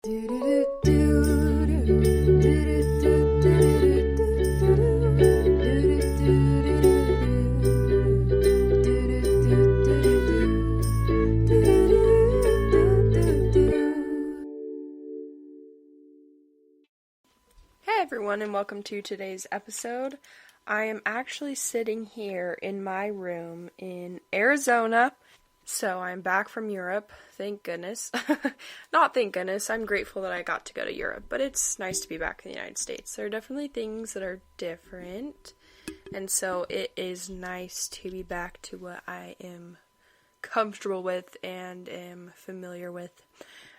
Hey everyone, and welcome to today's episode. I am actually sitting here in my room in Arizona. So I'm back from Europe, thank goodness. Not thank goodness, I'm grateful that I got to go to Europe, but it's nice to be back in the United States. There are definitely things that are different, and so it is nice to be back to what I am comfortable with and am familiar with.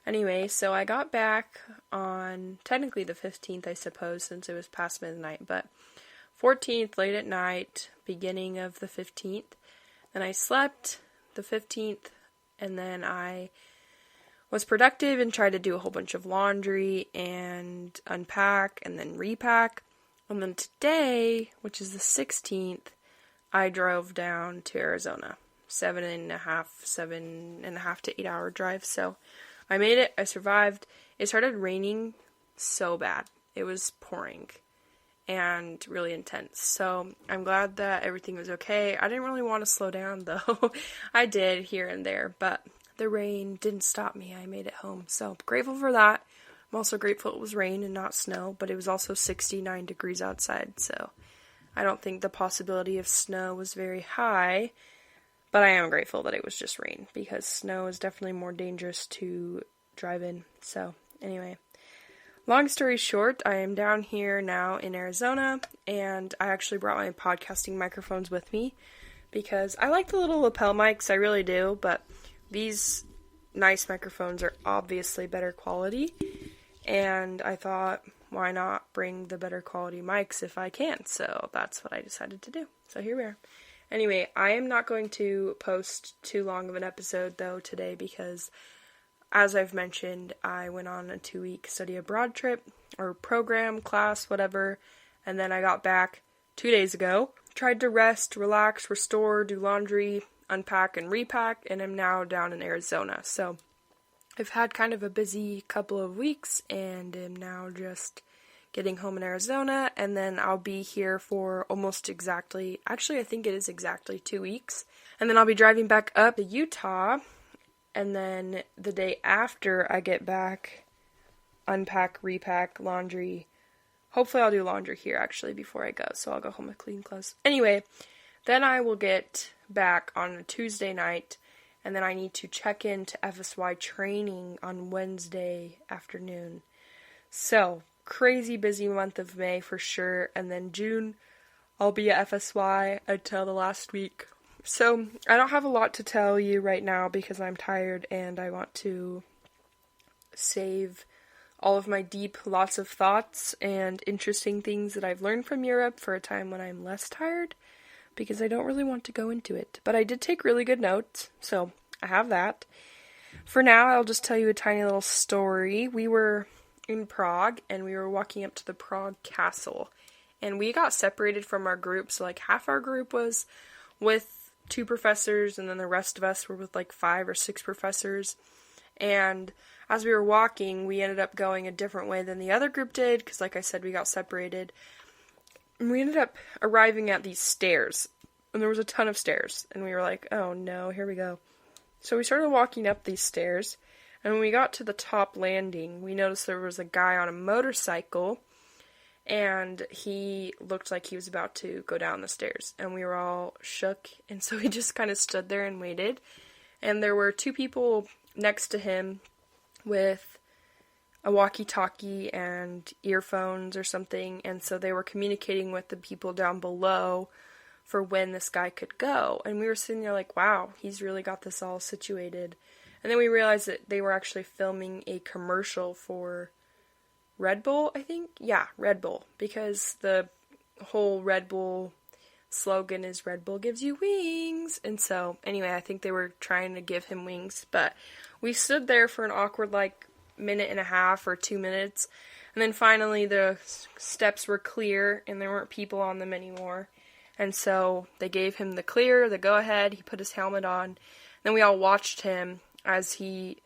Anyway, so I got back on technically the 15th, I suppose, since it was past midnight, but 14th, late at night, beginning of the 15th, and I slept the 15th, and then I was productive and tried to do a whole bunch of laundry and unpack and then repack. And then today, which is the 16th, I drove down to Arizona. 7.5 to 8 hour drive. So I made it. I survived. It started raining so bad. It was pouring and really intense. So I'm glad that everything was okay. I didn't really want to slow down though. I did here and there, but the rain didn't stop me. I made it home. So I'm grateful for that. I'm also grateful it was rain and not snow, but it was also 69 degrees outside. So I don't think the possibility of snow was very high, but I am grateful that it was just rain because snow is definitely more dangerous to drive in. So anyway, long story short, I am down here now in Arizona, and I actually brought my podcasting microphones with me because I like the little lapel mics, I really do, but these nice microphones are obviously better quality, and I thought, why not bring the better quality mics if I can? So that's what I decided to do. So here we are. Anyway, I am not going to post too long of an episode though today because, as I've mentioned, I went on a 2-week study abroad trip, or program, class, whatever, and then I got back 2 days ago, tried to rest, relax, restore, do laundry, unpack, and repack, and I'm now down in Arizona. So I've had kind of a busy couple of weeks, and am now just getting home in Arizona, and then I'll be here for almost exactly, actually I think it is exactly 2 weeks, and then I'll be driving back up to Utah. And then the day after I get back, unpack, repack, laundry. Hopefully I'll do laundry here actually before I go, so I'll go home with clean clothes. Anyway, then I will get back on a Tuesday night, and then I need to check into FSY training on Wednesday afternoon. So, crazy busy month of May for sure, and then June I'll be at FSY until the last week. So, I don't have a lot to tell you right now because I'm tired and I want to save all of my deep, lots of thoughts and interesting things that I've learned from Europe for a time when I'm less tired because I don't really want to go into it. But I did take really good notes, so I have that. For now, I'll just tell you a tiny little story. We were in Prague and we were walking up to the Prague Castle and we got separated from our group, so like half our group was with 2 professors, and then the rest of us were with like 5 or 6 professors, and as we were walking, we ended up going a different way than the other group did, because like I said, we got separated, and we ended up arriving at these stairs, and there was a ton of stairs, and we were like, oh no, here we go. So we started walking up these stairs, and when we got to the top landing, we noticed there was a guy on a motorcycle, and he looked like he was about to go down the stairs, and we were all shook, and so we just kind of stood there and waited, and there were 2 people next to him with a walkie-talkie and earphones or something, and so they were communicating with the people down below for when this guy could go, and we were sitting there like, wow, he's really got this all situated, and then we realized that they were actually filming a commercial for Red Bull, I think? Yeah, Red Bull. Because the whole Red Bull slogan is Red Bull gives you wings. And so, anyway, I think they were trying to give him wings. But we stood there for an awkward, like, minute and a half or 2 minutes. And then finally the steps were clear and there weren't people on them anymore. And so they gave him the clear, the go-ahead. He put his helmet on. Then we all watched him as he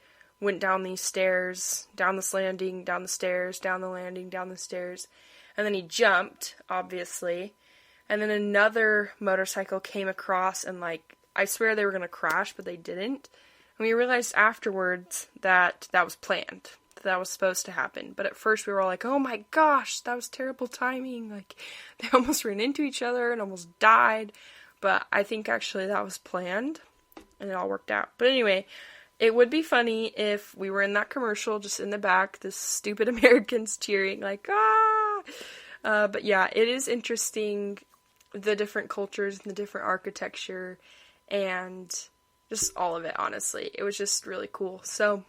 went down these stairs, down this landing, down the stairs, down the landing, down the stairs. And then he jumped, obviously. And then another motorcycle came across and, like, I swear they were going to crash, but they didn't. And we realized afterwards that that was planned. That was supposed to happen. But at first we were all like, oh my gosh, that was terrible timing. Like, they almost ran into each other and almost died. But I think actually that was planned. And it all worked out. But anyway, it would be funny if we were in that commercial, just in the back, this stupid Americans cheering, like, ah! But yeah, it is interesting, the different cultures and the different architecture, and just all of it, honestly. It was just really cool. So,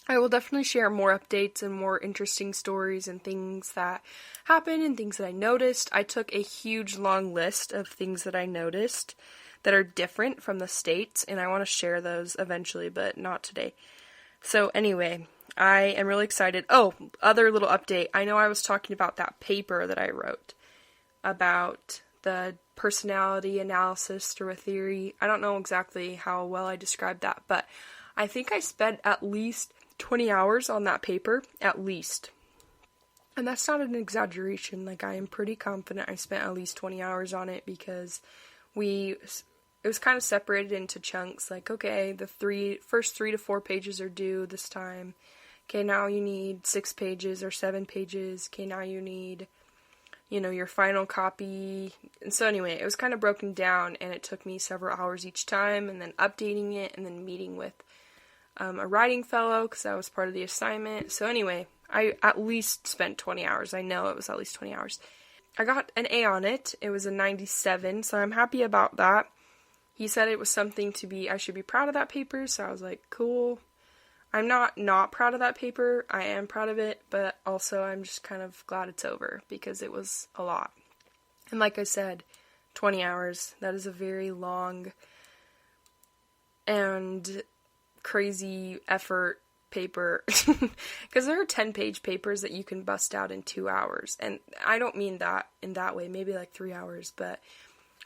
I will definitely share more updates and more interesting stories and things that happened and things that I noticed. I took a huge long list of things that I noticed that are different from the States, and I want to share those eventually, but not today. So anyway, I am really excited. Oh, other little update. I know I was talking about that paper that I wrote about the personality analysis through a theory. I don't know exactly how well I described that, but I think I spent at least 20 hours on that paper, at least. And that's not an exaggeration. Like, I am pretty confident I spent at least 20 hours on it, because it was kind of separated into chunks, like, okay, the first 3 to 4 pages are due this time. Okay, now you need 6 pages or 7 pages. Okay, now you need, your final copy. And so anyway, it was kind of broken down, and it took me several hours each time, and then updating it, and then meeting with a writing fellow, because that was part of the assignment. So anyway, I at least spent 20 hours. I know it was at least 20 hours. I got an A on it. It was a 97, so I'm happy about that. He said it was something I should be proud of that paper, so I was like, cool. I'm not proud of that paper. I am proud of it, but also I'm just kind of glad it's over, because it was a lot. And like I said, 20 hours, that is a very long and crazy effort paper, because there are 10-page papers that you can bust out in 2 hours, and I don't mean that in that way, maybe like 3 hours, but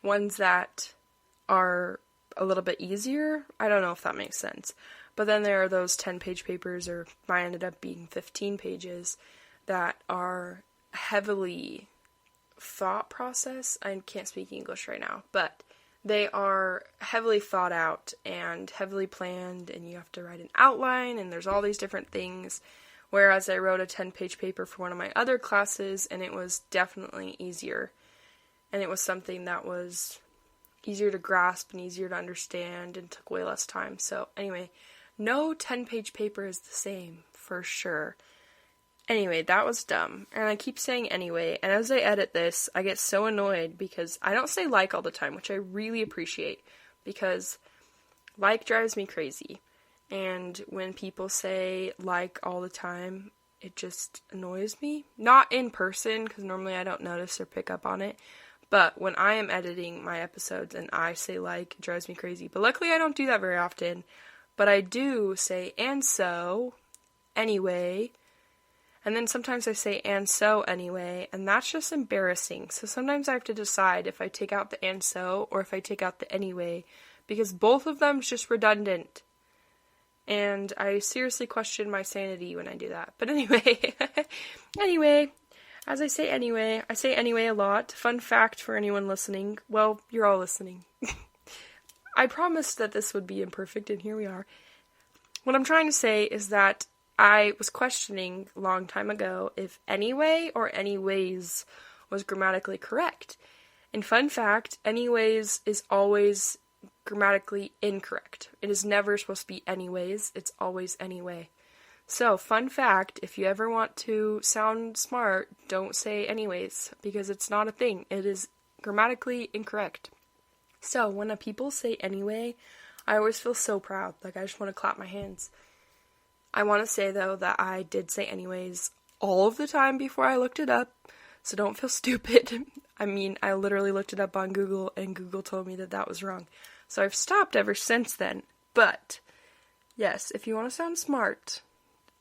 ones that are a little bit easier, I don't know if that makes sense. But then there are those 10-page papers, or mine ended up being 15 pages, that are heavily thought process. I can't speak English right now, but they are heavily thought out and heavily planned, and you have to write an outline, and there's all these different things. Whereas I wrote a 10-page paper for one of my other classes, and it was definitely easier. And it was something that was easier to grasp and easier to understand and took way less time. So anyway, no 10-page paper is the same, for sure. Anyway, that was dumb. And I keep saying anyway, and as I edit this, I get so annoyed because I don't say like all the time, which I really appreciate, because like drives me crazy. And when people say like all the time, it just annoys me. Not in person, because normally I don't notice or pick up on it. But when I am editing my episodes and I say like, it drives me crazy. But luckily I don't do that very often. But I do say and so, anyway. And then sometimes I say and so anyway. And that's just embarrassing. So sometimes I have to decide if I take out the and so or if I take out the anyway. Because both of them is just redundant. And I seriously question my sanity when I do that. But anyway, as I say anyway a lot. Fun fact for anyone listening. Well, you're all listening. I promised that this would be imperfect, and here we are. What I'm trying to say is that I was questioning a long time ago if anyway or anyways was grammatically correct. And fun fact, anyways is always grammatically incorrect. It is never supposed to be anyways, it's always anyway. So, fun fact, if you ever want to sound smart, don't say anyways, because it's not a thing. It is grammatically incorrect. So, when people say anyway, I always feel so proud. Like, I just want to clap my hands. I want to say, though, that I did say anyways all of the time before I looked it up, so don't feel stupid. I mean, I literally looked it up on Google, and Google told me that that was wrong. So I've stopped ever since then. But, yes, if you want to sound smart,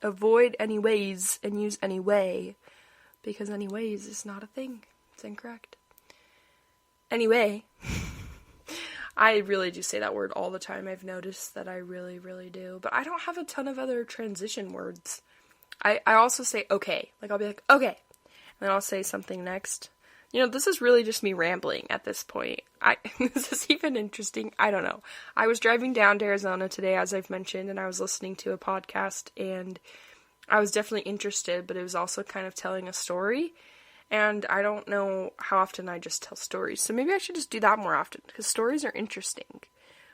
avoid anyways and use anyway, because anyways is not a thing. It's incorrect. Anyway, I really do say that word all the time. I've noticed that I really, really do. But I don't have a ton of other transition words. I also say okay. Like, I'll be like, okay. And then I'll say something next. You know, this is really just me rambling at this point. This is even interesting. I don't know. I was driving down to Arizona today, as I've mentioned, and I was listening to a podcast, and I was definitely interested, but it was also kind of telling a story. And I don't know how often I just tell stories. So maybe I should just do that more often, because stories are interesting.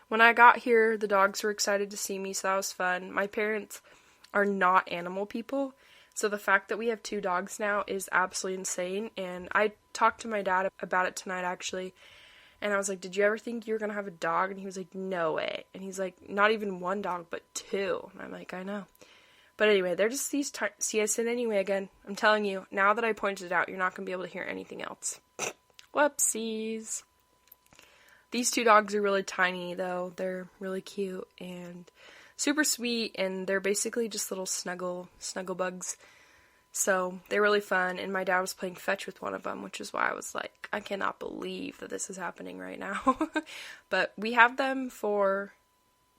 When I got here, the dogs were excited to see me, so that was fun. My parents are not animal people, so the fact that we have 2 dogs now is absolutely insane. And I talked to my dad about it tonight, actually. And I was like, did you ever think you were going to have a dog? And he was like, no way. And he's like, not even 1 dog, but 2. And I'm like, I know. But anyway, they're just these see, I said anyway again. I'm telling you, now that I pointed it out, you're not going to be able to hear anything else. Whoopsies. These 2 dogs are really tiny, though. They're really cute and super sweet, and they're basically just little snuggle bugs. So they're really fun, and my dad was playing fetch with one of them, which is why I was like, I cannot believe that this is happening right now. But we have them for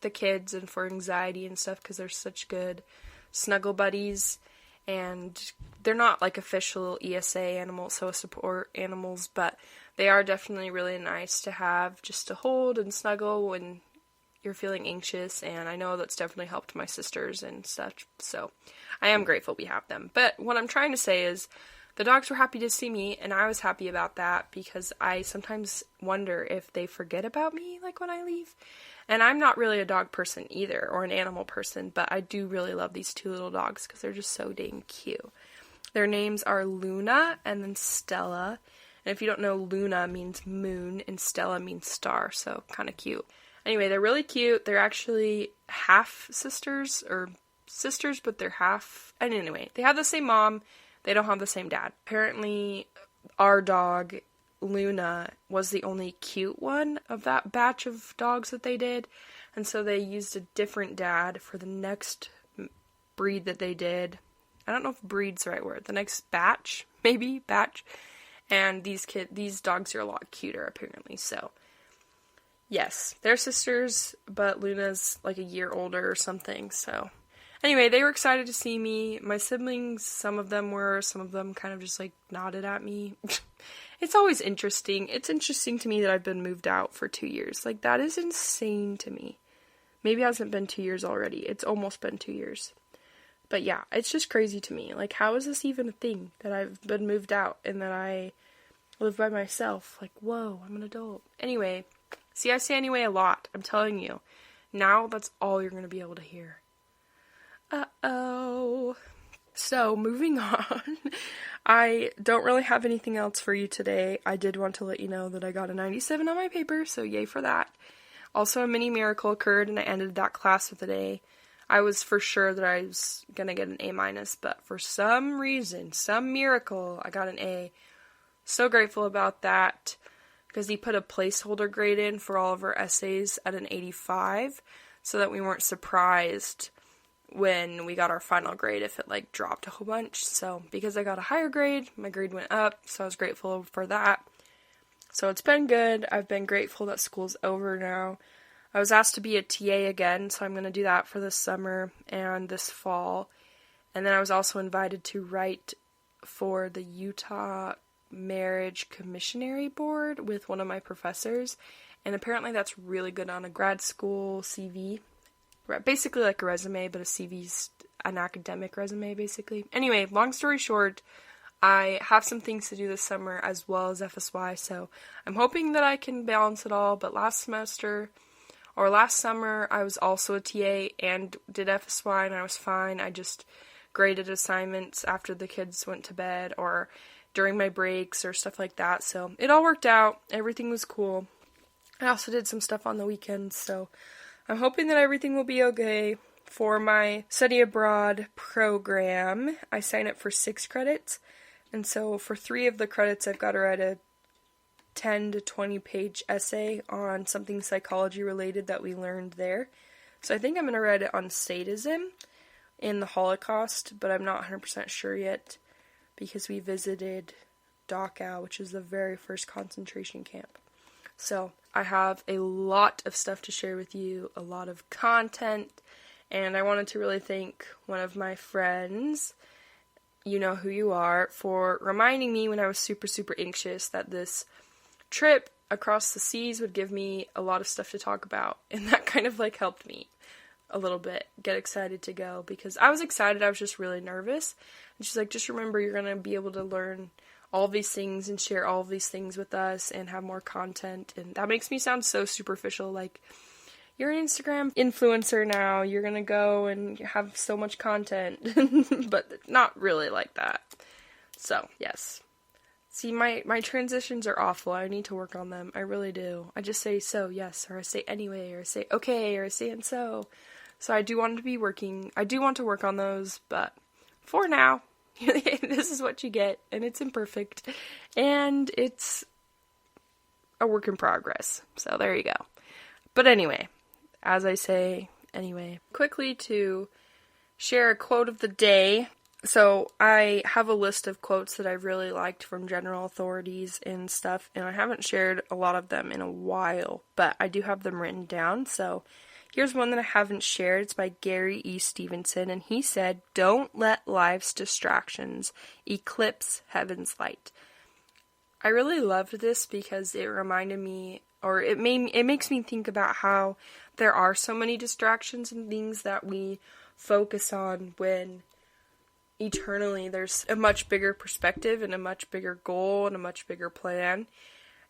the kids and for anxiety and stuff, because they're such good snuggle buddies, and they're not like official ESA animals, so support animals, but they are definitely really nice to have just to hold and snuggle when you're feeling anxious, and I know that's definitely helped my sisters and such, so I am grateful we have them. But what I'm trying to say is, the dogs were happy to see me, and I was happy about that, because I sometimes wonder if they forget about me, like, when I leave. And I'm not really a dog person either, or an animal person, but I do really love these 2 little dogs, because they're just so dang cute. Their names are Luna and then Stella, and if you don't know, Luna means moon, and Stella means star, so kind of cute. Anyway, they're really cute. They're actually half sisters, or sisters, but they're half, and anyway, they have the same mom, they don't have the same dad. Apparently, our dog, Luna, was the only cute one of that batch of dogs that they did, and so they used a different dad for the next breed that they did. I don't know if breed's the right word. The next batch, maybe, batch. And these dogs are a lot cuter, apparently, so yes, they're sisters, but Luna's like a year older or something, so anyway, they were excited to see me. My siblings, some of them kind of just like nodded at me. It's always interesting. It's interesting to me that I've been moved out for 2 years. Like, that is insane to me. Maybe it hasn't been 2 years already. It's almost been 2 years. But yeah, it's just crazy to me. Like, how is this even a thing that I've been moved out and that I live by myself? Like, whoa, I'm an adult. Anyway, see, I say anyway a lot. I'm telling you. Now that's all you're going to be able to hear. Uh-oh. So, moving on. I don't really have anything else for you today. I did want to let you know that I got a 97 on my paper, so yay for that. Also, a mini miracle occurred, and I ended that class with an A. I was for sure that I was going to get an A-, but for some reason, some miracle, I got an A. So grateful about that, because he put a placeholder grade in for all of our essays at an 85, so that we weren't surprised when we got our final grade if it like dropped a whole bunch. So because I got a higher grade, my grade went up, so I was grateful for that. So it's been good. I've been grateful that school's over now. I was asked to be a TA again, so I'm going to do that for this summer and this fall. And then I was also invited to write for the Utah Marriage Commissionary Board with one of my professors, and apparently that's really good on a grad school CV. Basically like a resume, but a CV's an academic resume, basically. Anyway, long story short, I have some things to do this summer as well as FSY, so I'm hoping that I can balance it all. But last summer, I was also a TA and did FSY, and I was fine. I just graded assignments after the kids went to bed or during my breaks or stuff like that, so it all worked out. Everything was cool. I also did some stuff on the weekends, so I'm hoping that everything will be okay. For my study abroad program, I signed up for 6 credits, and so for 3 of the credits, I've got to write a 10 to 20 page essay on something psychology related that we learned there. So I think I'm going to write it on sadism in the Holocaust, but I'm not 100% sure yet, because we visited Dachau, which is the very first concentration camp. So I have a lot of stuff to share with you, a lot of content, and I wanted to really thank one of my friends, you know who you are, for reminding me when I was super, super anxious that this trip across the seas would give me a lot of stuff to talk about, and that kind of like helped me a little bit get excited to go, because I was excited, I was just really nervous, and she's like, just remember you're gonna be able to learn all these things and share all of these things with us and have more content. And that makes me sound so superficial, like, you're an Instagram influencer now, you're gonna go and have so much content, but not really like that. So, yes. See, my transitions are awful. I need to work on them. I really do. I just say so, yes, or I say anyway, or I say okay, or I say and so. So I do want to work on those, but for now, this is what you get, and it's imperfect, and it's a work in progress. So there you go. But anyway, as I say, anyway, quickly to share a quote of the day. So I have a list of quotes that I really liked from general authorities and stuff, and I haven't shared a lot of them in a while, but I do have them written down. So here's one that I haven't shared. It's by Gary E. Stevenson, and he said, "Don't let life's distractions eclipse heaven's light." I really loved this because it reminded me, or it makes me think about how there are so many distractions and things that we focus on when eternally there's a much bigger perspective and a much bigger goal and a much bigger plan.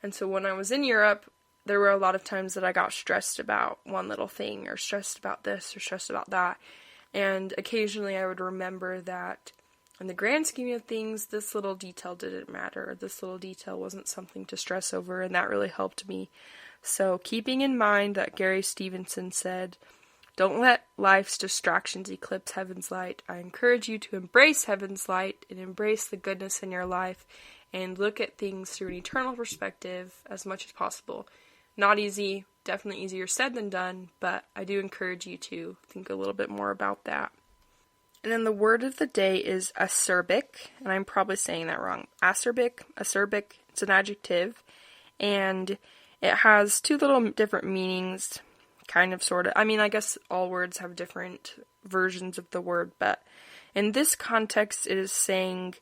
And so when I was in Europe, there were a lot of times that I got stressed about one little thing, or stressed about this, or stressed about that. And occasionally I would remember that in the grand scheme of things, this little detail didn't matter. This little detail wasn't something to stress over, and that really helped me. So keeping in mind that Gary Stevenson said, "Don't let life's distractions eclipse heaven's light," I encourage you to embrace heaven's light and embrace the goodness in your life and look at things through an eternal perspective as much as possible. Not easy, definitely easier said than done, but I do encourage you to think a little bit more about that. And then the word of the day is acerbic, and I'm probably saying that wrong. Acerbic, it's an adjective, and it has two little different meanings, kind of, sort of. I mean, I guess all words have different versions of the word, but in this context, it is saying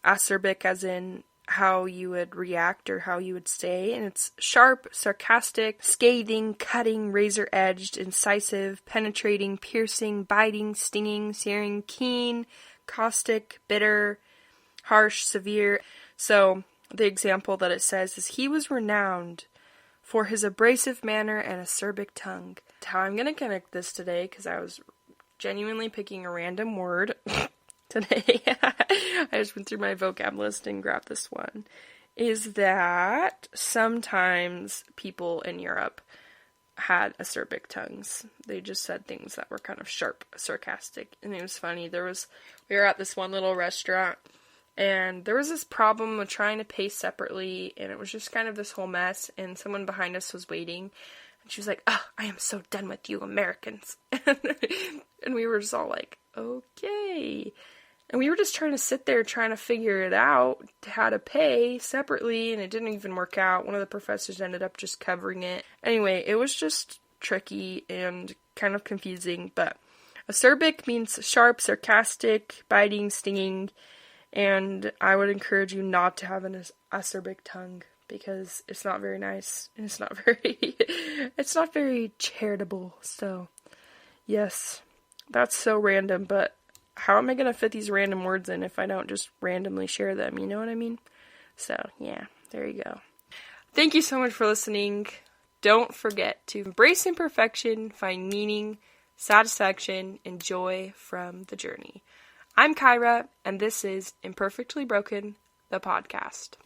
acerbic as in how you would react or how you would say, and it's sharp, sarcastic, scathing, cutting, razor-edged, incisive, penetrating, piercing, biting, stinging, searing, keen, caustic, bitter, harsh, severe. So the example that it says is, "He was renowned for his abrasive manner and acerbic tongue." How I'm going to connect this today, because I was genuinely picking a random word today. I just went through my vocab list and grabbed this one, is that sometimes people in Europe had acerbic tongues. They just said things that were kind of sharp, sarcastic, and it was funny. We were at this one little restaurant, and there was this problem with trying to pay separately, and it was just kind of this whole mess, and someone behind us was waiting, and she was like, "Oh, I am so done with you Americans." And we were just all like, okay. And we were just trying to sit there trying to figure it out, how to pay separately, and it didn't even work out. One of the professors ended up just covering it. Anyway, it was just tricky and kind of confusing, but acerbic means sharp, sarcastic, biting, stinging, and I would encourage you not to have an acerbic tongue, because it's not very nice, and it's not very charitable. So, yes, that's so random, but how am I going to fit these random words in if I don't just randomly share them? You know what I mean? So, yeah, there you go. Thank you so much for listening. Don't forget to embrace imperfection, find meaning, satisfaction, and joy from the journey. I'm Kyra, and this is Imperfectly Broken, the podcast.